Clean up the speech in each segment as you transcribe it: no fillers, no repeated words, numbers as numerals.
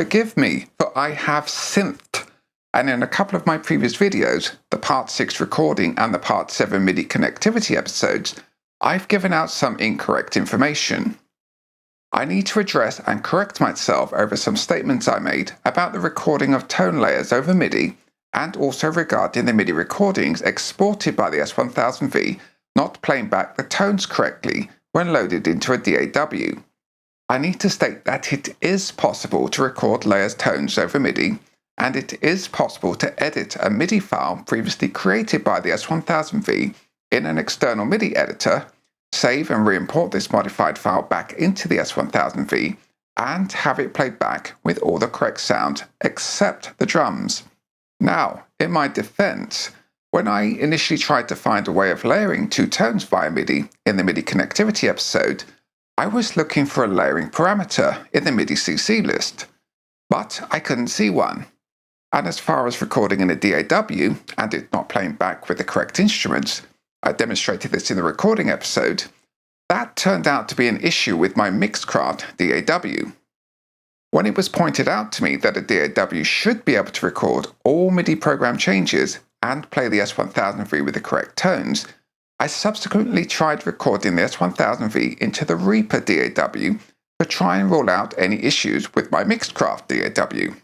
forgive me, for I have synthed. And in a couple of my previous videos, the Part 6 recording and the Part 7 MIDI connectivity episodes, I've given out some incorrect information. I need to address and correct myself over some statements I made about the recording of tone layers over MIDI, and also regarding the MIDI recordings exported by the S1000V not playing back the tones correctly when loaded into a DAW. I need to state that it is possible to record layers tones over MIDI, and it is possible to edit a MIDI file previously created by the S1000V in an external MIDI editor, save and re-import this modified file back into the S1000V, and have it played back with all the correct sound except the drums. Now, in my defense, when I initially tried to find a way of layering two tones via MIDI in the MIDI connectivity episode, I was looking for a layering parameter in the MIDI CC list, but I couldn't see one. And as far as recording in a DAW and it not playing back with the correct instruments, I demonstrated this in the recording episode, that turned out to be an issue with my Mixcraft DAW. When it was pointed out to me that a DAW should be able to record all MIDI program changes and play the S1000V with the correct tones, I subsequently tried recording the S1000V into the Reaper DAW to try and rule out any issues with my Mixcraft DAW.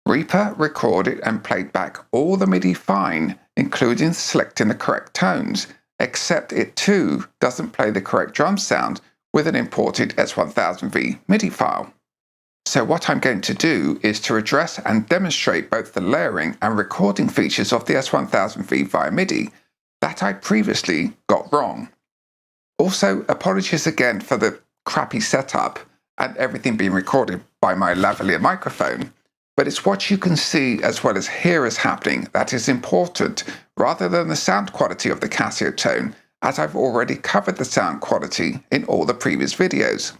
Reaper recorded and played back all the MIDI fine, including selecting the correct tones, except it too doesn't play the correct drum sound with an imported S1000V MIDI file. So what I'm going to do is to address and demonstrate both the layering and recording features of the S1000V via MIDI that I previously got wrong. Also, apologies again for the crappy setup and everything being recorded by my lavalier microphone. But it's what you can see as well as hear is happening that is important, rather than the sound quality of the Casiotone, as I've already covered the sound quality in all the previous videos.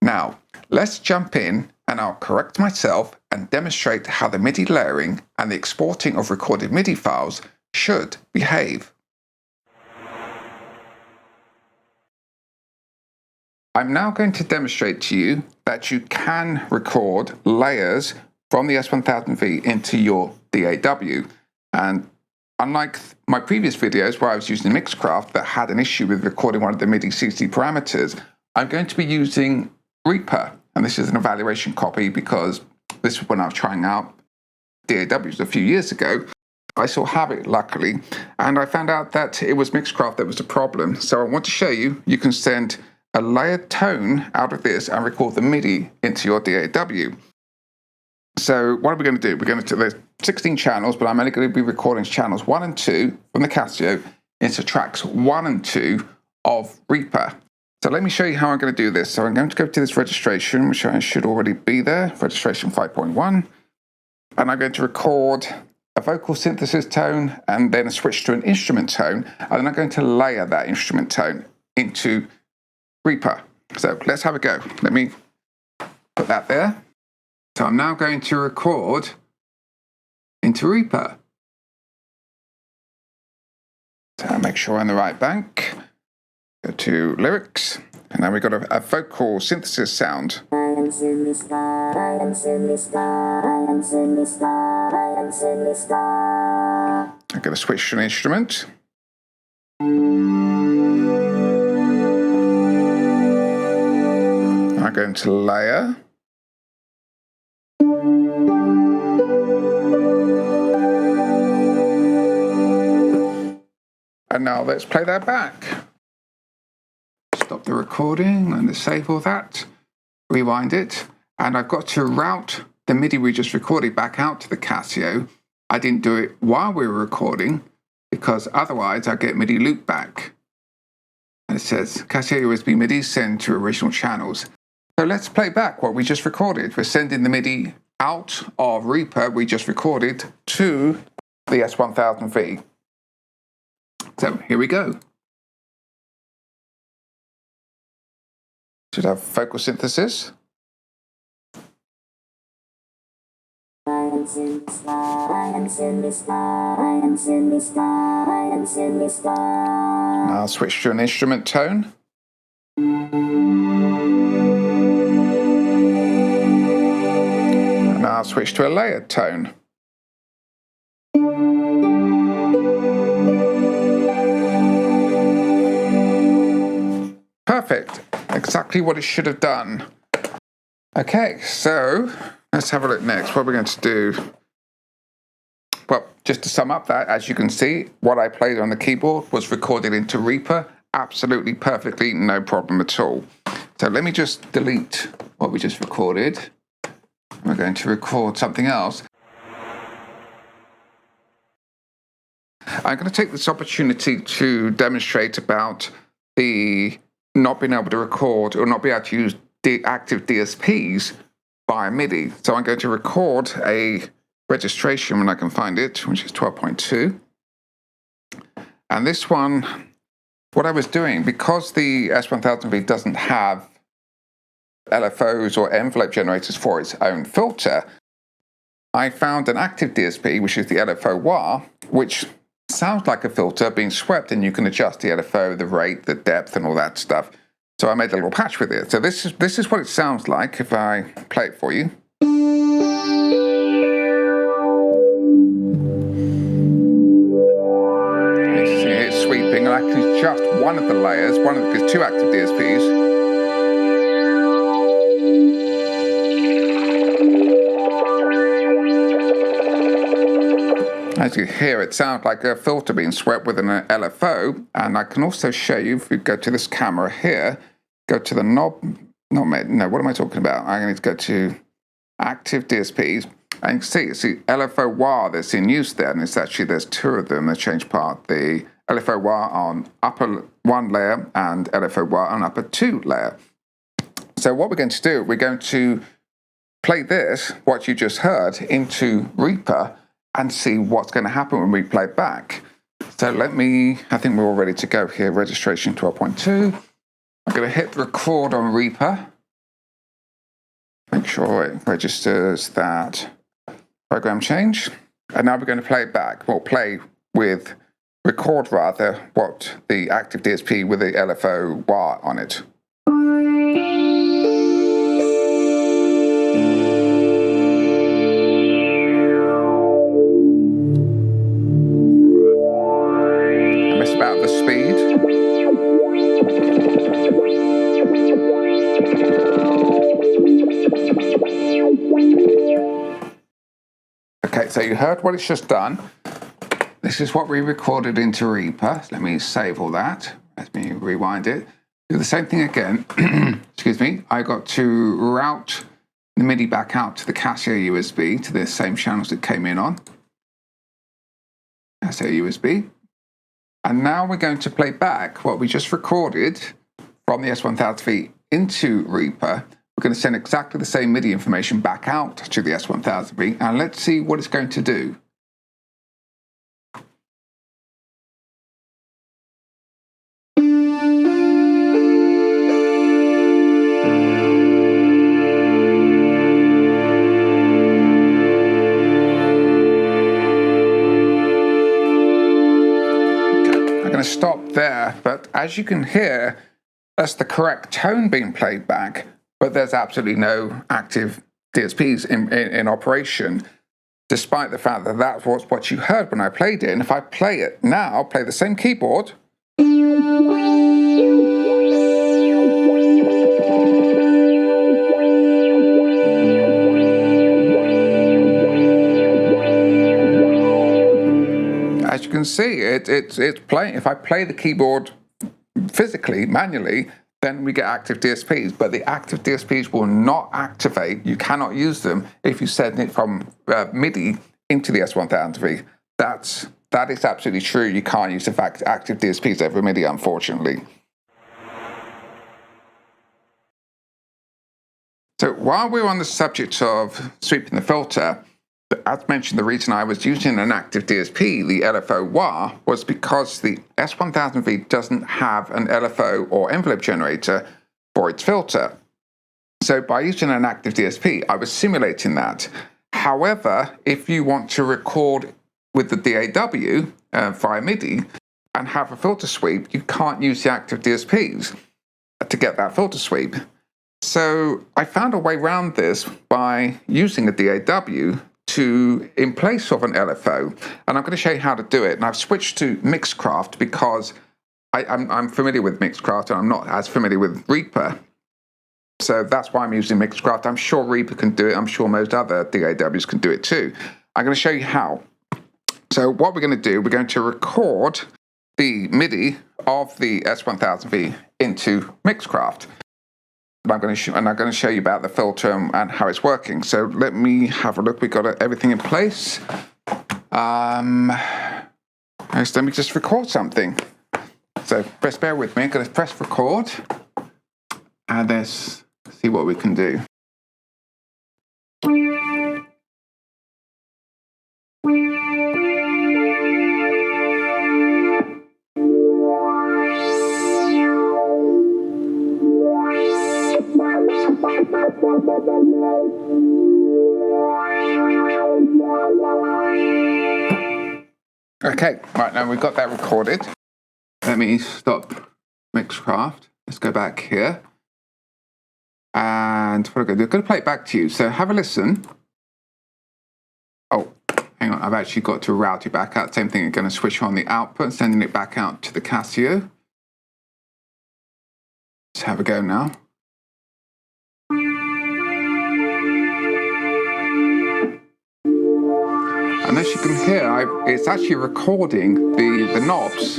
Now, let's jump in and I'll correct myself and demonstrate how the MIDI layering and the exporting of recorded MIDI files should behave. I'm now going to demonstrate to you that you can record layers from the S1000V into your DAW, and unlike my previous videos where I was using Mixcraft that had an issue with recording one of the MIDI CC parameters, I'm going to be using Reaper, and this is an evaluation copy because this was when I was trying out DAWs a few years ago. I still have it luckily, and I found out that it was Mixcraft that was the problem. So I want to show you can send a layered tone out of this and record the MIDI into your DAW. So what are we going to do? We're going to do, there's 16 channels, but I'm only going to be recording channels 1 and 2 from the Casio into tracks 1 and 2 of Reaper. So let me show you how I'm going to do this. So I'm going to go to this registration, which I should already be there, registration 5.1. And I'm going to record a vocal synthesis tone and then switch to an instrument tone. And then I'm going to layer that instrument tone into Reaper. So let's have a go. Let me put that there. So I'm now going to record into Reaper. So make sure I'm in the right bank. Go to lyrics, and then we've got a vocal synthesis sound. I'm going to switch to an instrument. I'm going to layer. And now let's play that back. Stop the recording and save all that. Rewind it. And I've got to route the MIDI we just recorded back out to the Casio. I didn't do it while we were recording because otherwise I get MIDI loop back. And it says Casio USB MIDI send to original channels. So let's play back what we just recorded. We're sending the MIDI out of Reaper we just recorded to the S1000V. So here we go. Should have vocal synthesis. Now I'll switch to an instrument tone. And I'll switch to a layered tone. Perfect. Exactly what it should have done. Okay, so let's have a look next. What we're going to do, well, just to sum up that, as you can see, what I played on the keyboard was recorded into Reaper absolutely perfectly, no problem at all. So let me just delete what we just recorded. We're going to record something else. I'm going to take this opportunity to demonstrate about the not being able to record or not being able to use the active DSPs via MIDI. So I'm going to record a registration when I can find it, which is 12.2. And this one, what I was doing, because the S1000V doesn't have LFOs or envelope generators for its own filter, I found an active DSP, which is the LFO wah, which sounds like a filter being swept, and you can adjust the LFO, the rate, the depth, and all that stuff. So I made a little patch with it. So this is what it sounds like if I play it for you. You see it's sweeping, and I can adjust one of the layers, there's two active DSPs. As you hear, it sounds like a filter being swept with an LFO, and I can also show you, if we go to this camera here, go to the knob, what am I talking about? I'm going to go to active DSPs, and you can see it's the LFO wah that's in use there, and it's actually, there's two of them that change part, the LFO wah on upper 1 layer and LFO wah on upper 2 layer. So what we're going to do, we're going to play this, what you just heard, into Reaper, and see what's going to happen when we play back. So I think we're all ready to go here. Registration 12.2. I'm going to hit record on Reaper. Make sure it registers that program change. And now we're going to play it back. We'll record what the active DSP with the LFO wah on it. About the speed. Okay, so you heard what it's just done. This is what we recorded into Reaper. Let me save all that. Let me rewind it. Do the same thing again. Excuse me. I got to route the MIDI back out to the Casio USB, to the same channels it came in on. Casio USB. And now we're going to play back what we just recorded from the S1000V into Reaper. We're going to send exactly the same MIDI information back out to the S1000V, and let's see what it's going to do. Stop there, but as you can hear, that's the correct tone being played back, but there's absolutely no active DSPs in operation, despite the fact that that's what you heard when I played it. And if I play it now, play the same keyboard, as you can see, it's playing. If I play the keyboard physically, manually, then we get active DSPs. But the active DSPs will not activate. You cannot use them if you send it from MIDI into the S1000V. That is absolutely true. You can't use the active DSPs over MIDI, unfortunately. So while we're on the subject of sweeping the filter, as mentioned, the reason I was using an active DSP, the LFO wah, was because the S1000V doesn't have an LFO or envelope generator for its filter. So by using an active DSP, I was simulating that. However, if you want to record with the DAW via MIDI and have a filter sweep, you can't use the active DSPs to get that filter sweep. So I found a way around this by using a DAW in place of an LFO, and I'm going to show you how to do it. And I've switched to Mixcraft because I'm familiar with Mixcraft and I'm not as familiar with Reaper. So that's why I'm using Mixcraft. I'm sure Reaper can do it. I'm sure most other DAWs can do it too. I'm going to show you how. So what we're going to do, we're going to record the MIDI of the S1000V into Mixcraft. And I'm going to show you about the filter and how it's working. So let me have a look. We've got everything in place. Let me just record something. So just bear with me. I'm going to press record, and let's see what we can do. Okay, right, now we've got that recorded. Let me stop Mixcraft. Let's go back here. And what I'm going to do, I'm going to play it back to you. So have a listen. Oh, hang on, I've actually got to route it back out. Same thing, I'm going to switch on the output, sending it back out to the Casio. Let's have a go now. And as you can hear, it's actually recording the knobs.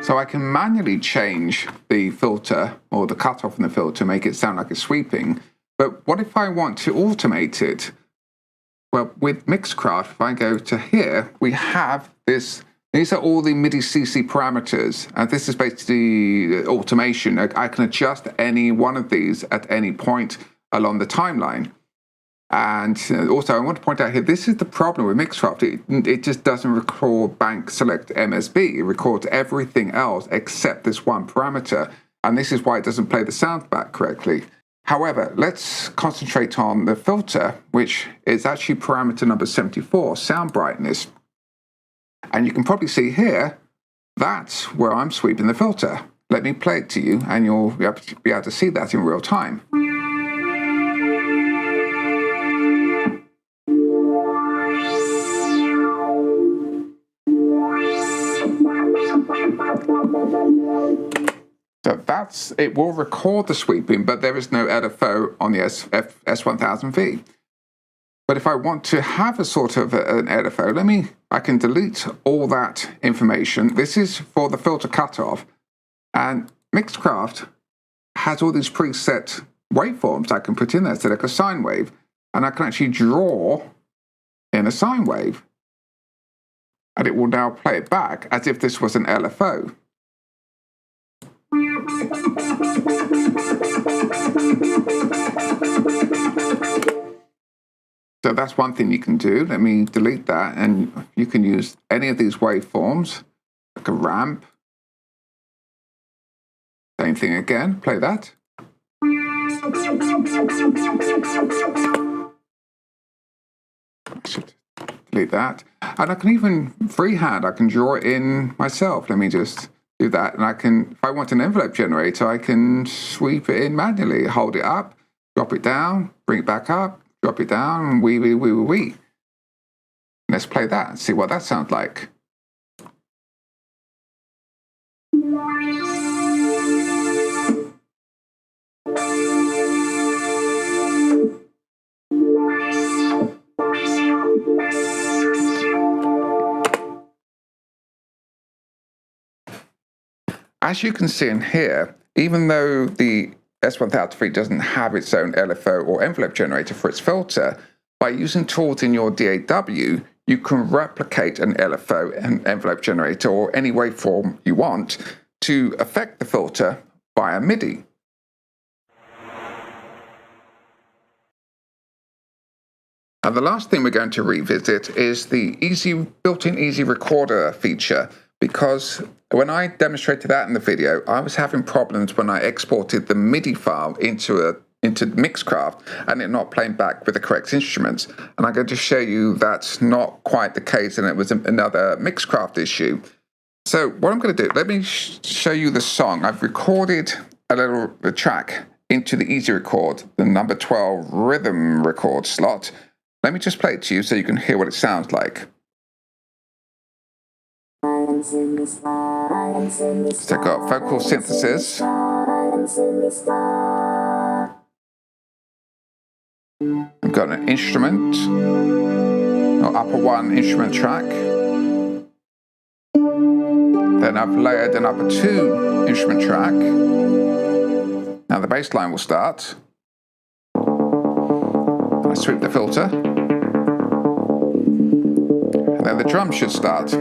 So I can manually change the filter or the cutoff in the filter, make it sound like it's sweeping. But what if I want to automate it? Well, with Mixcraft, if I go to here, we have this. These are all the MIDI CC parameters. And this is basically automation. I can adjust any one of these at any point along the timeline. And also, I want to point out here, this is the problem with Mixcraft. It just doesn't record bank select MSB. It records everything else except this one parameter. And this is why it doesn't play the sound back correctly. However, let's concentrate on the filter, which is actually parameter number 74, sound brightness. And you can probably see here, that's where I'm sweeping the filter. Let me play it to you, and you'll be able to see that in real time. So it will record the sweeping, but there is no LFO on the S1000V. But if I want to have a sort of an LFO, I can delete all that information. This is for the filter cutoff. And Mixcraft has all these preset waveforms I can put in there, so like a sine wave. And I can actually draw in a sine wave. And it will now play it back as if this was an LFO. So that's one thing you can do. Let me delete that, and you can use any of these waveforms, like a ramp. Same thing again, play that. I should delete that. And I can even freehand, I can draw it in myself. Let me just do that. And I can, if I want an envelope generator, I can sweep it in manually, hold it up, drop it down, bring it back up, drop it down, and wee. Let's play that and see what that sounds like. As you can see in here, even though the S1000V doesn't have its own LFO or envelope generator for its filter, by using tools in your DAW, you can replicate an LFO, an envelope generator, or any waveform you want to affect the filter via MIDI. And the last thing we're going to revisit is the built-in easy recorder feature, because when I demonstrated that in the video, I was having problems when I exported the MIDI file into Mixcraft and it not playing back with the correct instruments. And I'm going to show you that's not quite the case, and it was another Mixcraft issue. So what I'm going to do, let me show you the song. I've recorded a track into the Easy Record, the number 12 rhythm record slot. Let me just play it to you so you can hear what it sounds like. So I've got vocal synthesis. I've got an instrument, or upper one instrument track. Then I've layered an upper two instrument track. Now the bass line will start. I sweep the filter. And then the drums should start.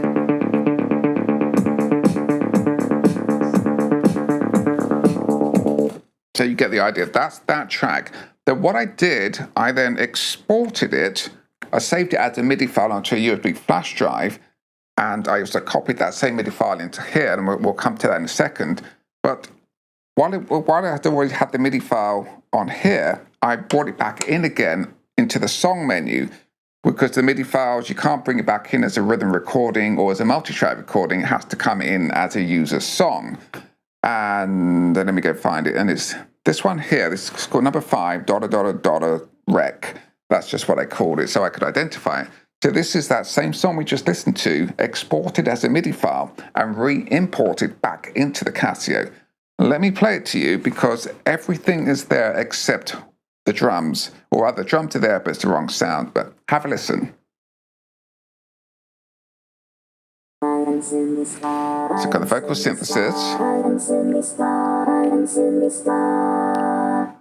So you get the idea. That's that track. Then what I did, I then exported it. I saved it as a MIDI file onto a USB flash drive. And I also copied that same MIDI file into here, and we'll come to that in a second. But while I had already had the MIDI file on here, I brought it back in again into the song menu, because the MIDI files, you can't bring it back in as a rhythm recording or as a multi-track recording. It has to come in as a user song. And then let me go find it. And it's this one here. This is called number 5, ... rec. That's just what I called it, so I could identify it. So this is that same song we just listened to, exported as a MIDI file and re-imported back into the Casio. Let me play it to you, because everything is there except the drums, or other drums are there, but it's the wrong sound. But have a listen. So I've got the vocal synthesis.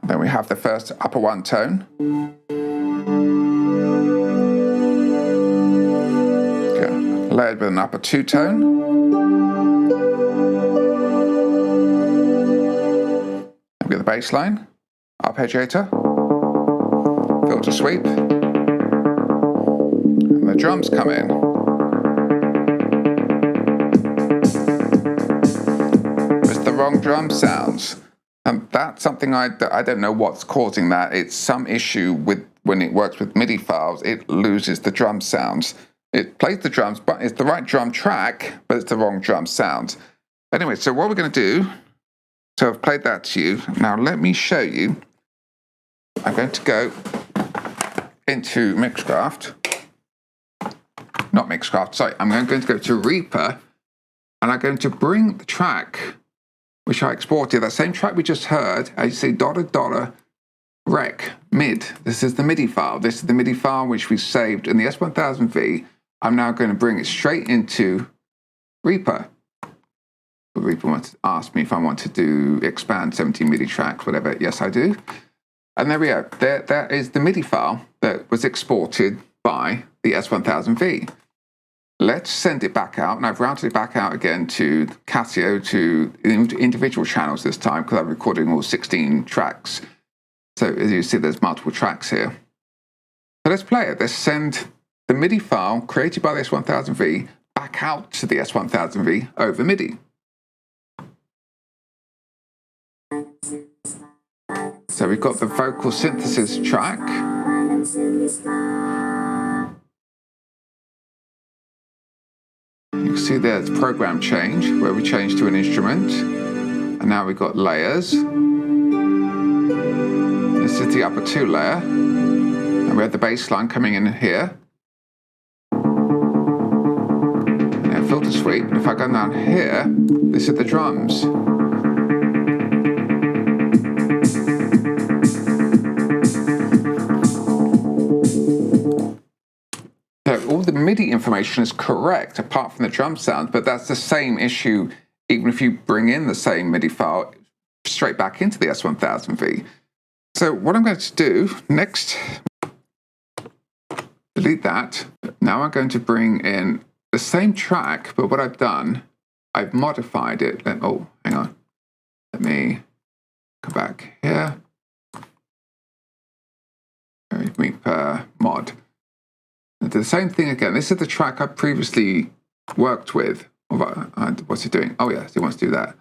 Then we have the first upper one tone. Layered with an upper two tone. We get the bass line, arpeggiator, filter sweep, and the drums come in. It's the wrong drum sounds, and that's something I don't know what's causing that. It's some issue with when it works with MIDI files, it loses the drum sounds. It plays the drums, but it's the right drum track, but it's the wrong drum sound. Anyway, so what we're going to do, so I've played that to you. Now let me show you. I'm going to go into Mixcraft. Not Mixcraft, sorry. I'm going to go to Reaper, and I'm going to bring the track, which I exported, that same track we just heard, as you see, ... rec, mid. This is the MIDI file. This is the MIDI file which we saved in the S1000V. I'm now going to bring it straight into Reaper. Reaper wants to ask me if I want to do expand 17 MIDI tracks, whatever. Yes, I do. And there we go. There is the MIDI file that was exported by the S1000V. Let's send it back out. And I've routed it back out again to Casio, to individual channels this time, because I'm recording all 16 tracks. So as you see, there's multiple tracks here. So let's play it. Let's send the MIDI file created by the S1000V back out to the S1000V over MIDI. So we've got the vocal synthesis track. You can see there's program change, where we change to an instrument. And now we've got layers. This is the upper two layer, and we have the bass line coming in here. And filter sweep, and if I go down here, this is the drums. So all the MIDI information is correct, apart from the drum sound, but that's the same issue, even if you bring in the same MIDI file straight back into the S1000V. So what I'm going to do next, delete that. Now I'm going to bring in the same track, but what I've done, I've modified it. Oh, hang on. Let me come back here. Reaper mod. And do the same thing again. This is the track I previously worked with. What's it doing? Oh, yes, it wants to do that.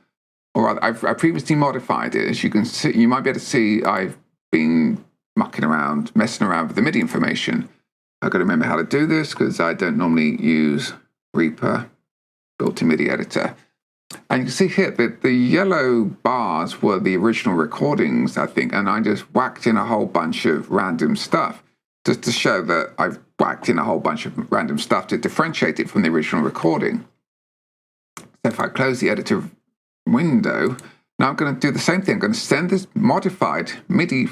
Or rather, I previously modified it. As you can see, you might be able to see I've been mucking around, messing around with the MIDI information. I've got to remember how to do this, because I don't normally use Reaper. built-in MIDI editor. And you can see here that the yellow bars were the original recordings, I think, and I just whacked in a whole bunch of random stuff just to show that I've whacked in a whole bunch of random stuff to differentiate it from the original recording. So if I close the editor window, now I'm going to do the same thing. I'm going to send this modified MIDI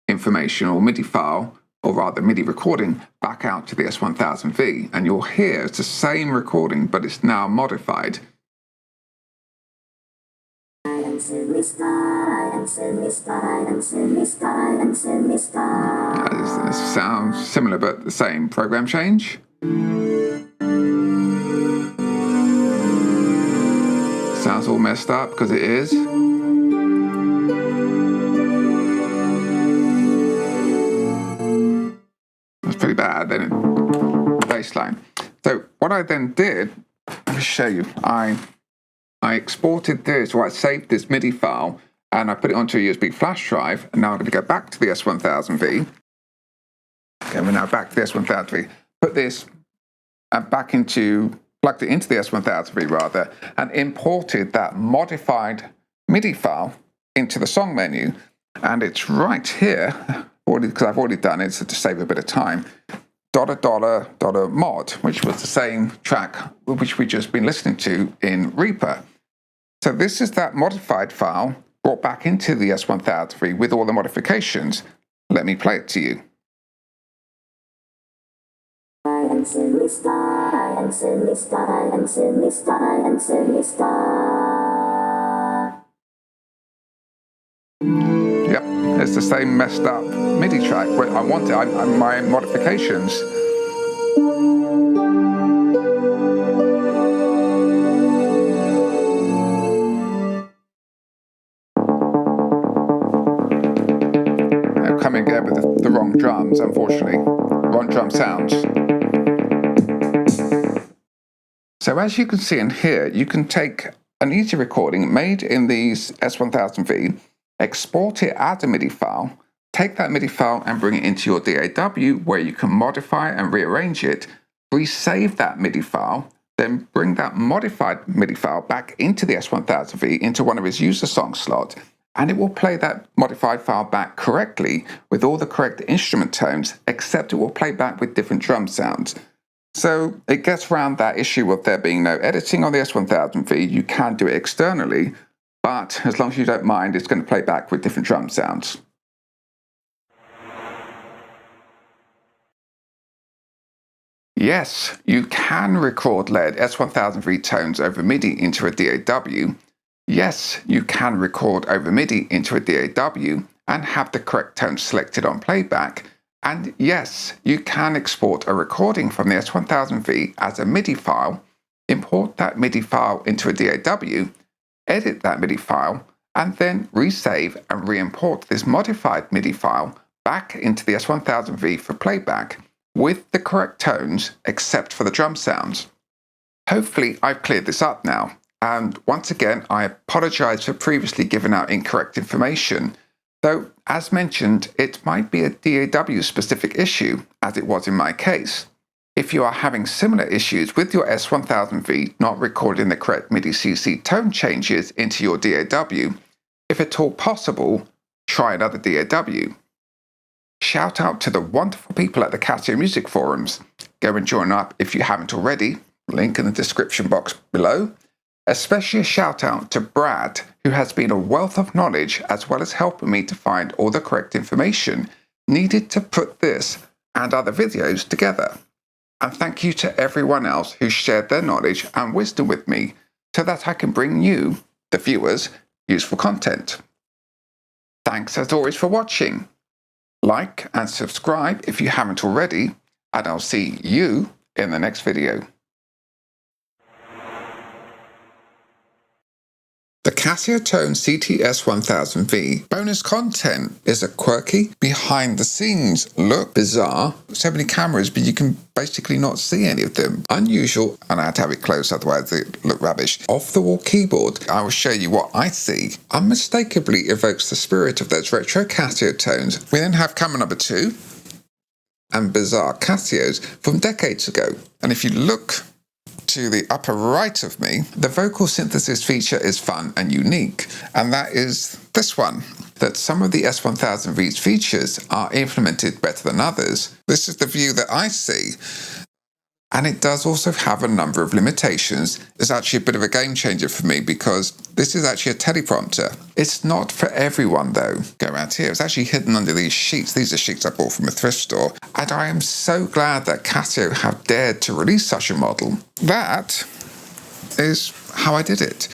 information or MIDI file, or rather MIDI recording, back out to the S1000V. And you'll hear it's the same recording, but it's now modified. It sounds similar, but the same. Program change. Sounds all messed up because it is. That's pretty bad, then bass line. So what I then did, let me show you. I exported this, or I saved this MIDI file, and I put it onto a USB flash drive, and now I'm going to go back to the S1000V. And we're now back to the S1000V. Put this plugged it into the S1000V rather, and imported that modified MIDI file into the song menu. And it's right here, because I've already done it, so to save a bit of time, $mod, which was the same track which we've just been listening to in Reaper. So this is that modified file brought back into the S1000V with all the modifications. Let me play it to you. Yep, it's the same messed up MIDI track. I want it, my modifications. Coming again with the wrong drums, unfortunately. Wrong drum sounds. So as you can see in here, you can take an easy recording made in these S1000V, export it as a MIDI file, take that MIDI file and bring it into your DAW where you can modify and rearrange it, resave that MIDI file, then bring that modified MIDI file back into the S1000V into one of its user song slots, and it will play that modified file back correctly with all the correct instrument tones, except it will play back with different drum sounds. So it gets around that issue of there being no editing on the S1000V. You can do it externally, but as long as you don't mind, it's going to play back with different drum sounds. Yes, you can record lead S1000V tones over MIDI into a DAW. Yes, you can record over MIDI into a DAW and have the correct tone selected on playback. And yes, you can export a recording from the S1000V as a MIDI file, import that MIDI file into a DAW, edit that MIDI file, and then resave and re-import this modified MIDI file back into the S1000V for playback with the correct tones except for the drum sounds. Hopefully I've cleared this up now. And once again, I apologize for previously giving out incorrect information, though, as mentioned, it might be a DAW-specific issue, as it was in my case. If you are having similar issues with your S1000V not recording the correct MIDI CC tone changes into your DAW, if at all possible, try another DAW. Shout out to the wonderful people at the Casio Music Forums. Go and join up if you haven't already, link in the description box below. Especially a shout out to Brad, who has been a wealth of knowledge as well as helping me to find all the correct information needed to put this and other videos together. And thank you to everyone else who shared their knowledge and wisdom with me so that I can bring you, the viewers, useful content. Thanks as always for watching. Like and subscribe if you haven't already, and I'll see you in the next video. The Casiotone CT-S1000V bonus content is a quirky, behind-the-scenes look, bizarre, so many cameras but you can basically not see any of them, unusual, and I had to have it close otherwise they look rubbish, off-the-wall keyboard. I will show you what I see unmistakably evokes the spirit of those retro Casio tones. We then have camera number 2 and bizarre Casios from decades ago, and if you look to the upper right of me, the vocal synthesis feature is fun and unique, and that is this one, that some of the S1000V's features are implemented better than others. This is the view that I see. And it does also have a number of limitations. It's actually a bit of a game changer for me because this is actually a teleprompter. It's not for everyone though. Go around here, it's actually hidden under these sheets. These are sheets I bought from a thrift store. And I am so glad that Casio have dared to release such a model. That is how I did it.